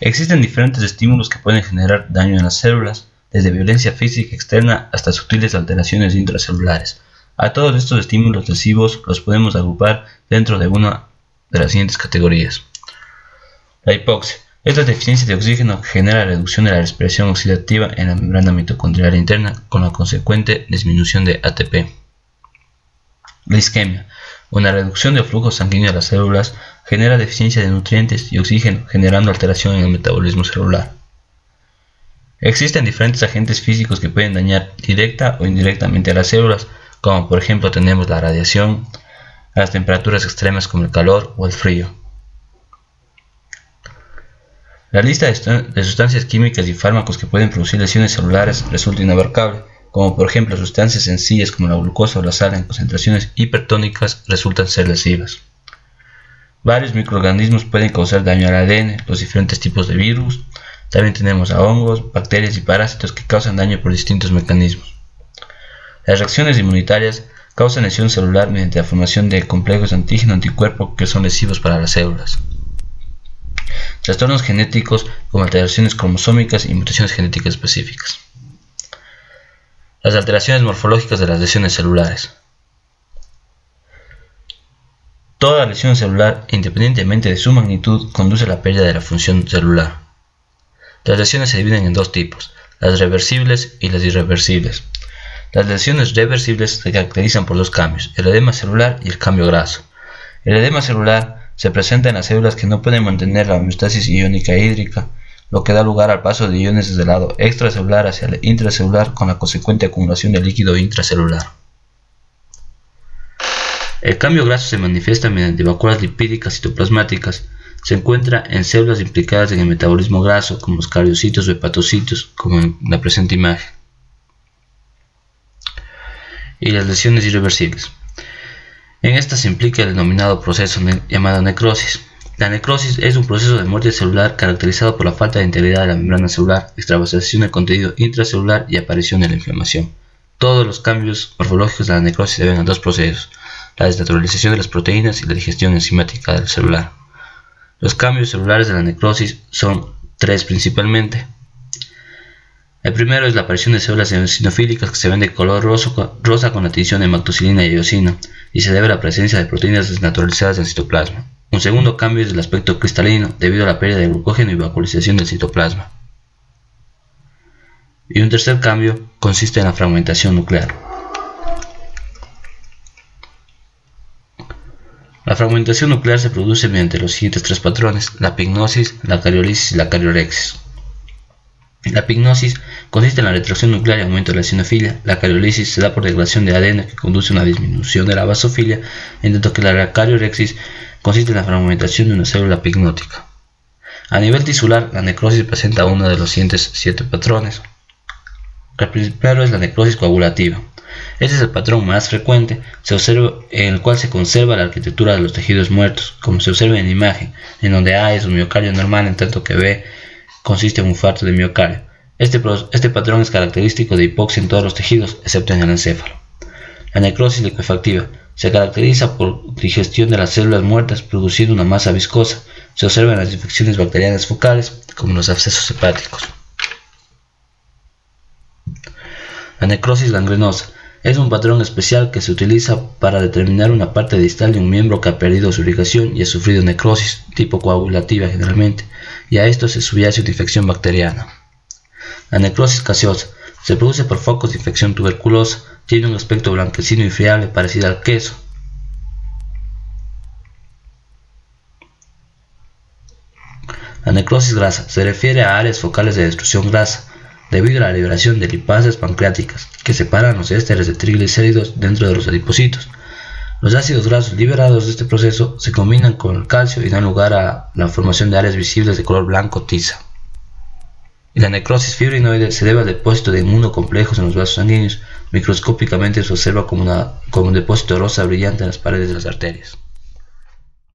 Existen diferentes estímulos que pueden generar daño en las células, desde violencia física externa hasta sutiles alteraciones intracelulares. A todos estos estímulos lesivos los podemos agrupar dentro de una de las siguientes categorías. La hipoxia. Esta deficiencia de oxígeno genera reducción de la respiración oxidativa en la membrana mitocondrial interna con la consecuente disminución de ATP. La isquemia. Una reducción del flujo sanguíneo a las células genera deficiencia de nutrientes y oxígeno, generando alteración en el metabolismo celular. Existen diferentes agentes físicos que pueden dañar directa o indirectamente a las células, como por ejemplo tenemos la radiación, las temperaturas extremas como el calor o el frío. La lista de sustancias químicas y fármacos que pueden producir lesiones celulares resulta inabarcable, como por ejemplo sustancias sencillas como la glucosa o la sal en concentraciones hipertónicas resultan ser lesivas. Varios microorganismos pueden causar daño al ADN, los diferentes tipos de virus. También tenemos a hongos, bacterias y parásitos que causan daño por distintos mecanismos. Las reacciones inmunitarias causan lesión celular mediante la formación de complejos antígeno-anticuerpo que son lesivos para las células. Trastornos genéticos como alteraciones cromosómicas y mutaciones genéticas específicas. Las alteraciones morfológicas de las lesiones celulares. Toda lesión celular, independientemente de su magnitud, conduce a la pérdida de la función celular. Las lesiones se dividen en dos tipos, las reversibles y las irreversibles. Las lesiones reversibles se caracterizan por dos cambios, el edema celular y el cambio graso. El edema celular se presenta en las células que no pueden mantener la homeostasis iónica e hídrica, lo que da lugar al paso de iones desde el lado extracelular hacia el intracelular con la consecuente acumulación de líquido intracelular. El cambio graso se manifiesta mediante vacuolas lipídicas citoplasmáticas. Se encuentra en células implicadas en el metabolismo graso, como los cariocitos o hepatocitos, como en la presente imagen. Y las lesiones irreversibles. En estas se implica el denominado proceso llamado necrosis. La necrosis es un proceso de muerte celular caracterizado por la falta de integridad de la membrana celular, extravasación del contenido intracelular y aparición de la inflamación. Todos los cambios morfológicos de la necrosis se deben a dos procesos, la desnaturalización de las proteínas y la digestión enzimática del celular. Los cambios celulares de la necrosis son tres principalmente. El primero es la aparición de células eosinofílicas que se ven de color rosa con la tinción de hematoxilina y eosina y se debe a la presencia de proteínas desnaturalizadas en el citoplasma. Un segundo cambio es el aspecto cristalino debido a la pérdida de glucógeno y vacuolización del citoplasma. Y un tercer cambio consiste en la fragmentación nuclear. La fragmentación nuclear se produce mediante los siguientes tres patrones: la pignosis, la cariólisis y la cariorexis. La pignosis consiste en la retracción nuclear y aumento de la eosinofilia. La cariólisis se da por degradación de ADN que conduce a una disminución de la basofilia, en tanto que la cariorexis consiste en la fragmentación de una célula pignótica. A nivel tisular, la necrosis presenta uno de los siguientes 7 patrones. El primero es la necrosis coagulativa. Este es el patrón más frecuente, en el cual se conserva la arquitectura de los tejidos muertos, como se observa en la imagen, en donde A es un miocardio normal, en tanto que B consiste en un infarto de miocardio. Este patrón es característico de hipoxia en todos los tejidos, excepto en el encéfalo. La necrosis licuefactiva se caracteriza por digestión de las células muertas produciendo una masa viscosa. Se observa en las infecciones bacterianas focales, como los abscesos hepáticos. La necrosis gangrenosa es un patrón especial que se utiliza para determinar una parte distal de un miembro que ha perdido su irrigación y ha sufrido necrosis, tipo coagulativa generalmente, y a esto se subyace una infección bacteriana. La necrosis gaseosa se produce por focos de infección tuberculosa, tiene un aspecto blanquecino y friable parecido al queso. La necrosis grasa se refiere a áreas focales de destrucción grasa, debido a la liberación de lipasas pancreáticas que separan los ésteres de triglicéridos dentro de los adipocitos. Los ácidos grasos liberados de este proceso se combinan con el calcio y dan lugar a la formación de áreas visibles de color blanco tiza. Y la necrosis fibrinoide se debe al depósito de inmunocomplejos en los vasos sanguíneos. Microscópicamente se observa como un depósito rosa brillante en las paredes de las arterias.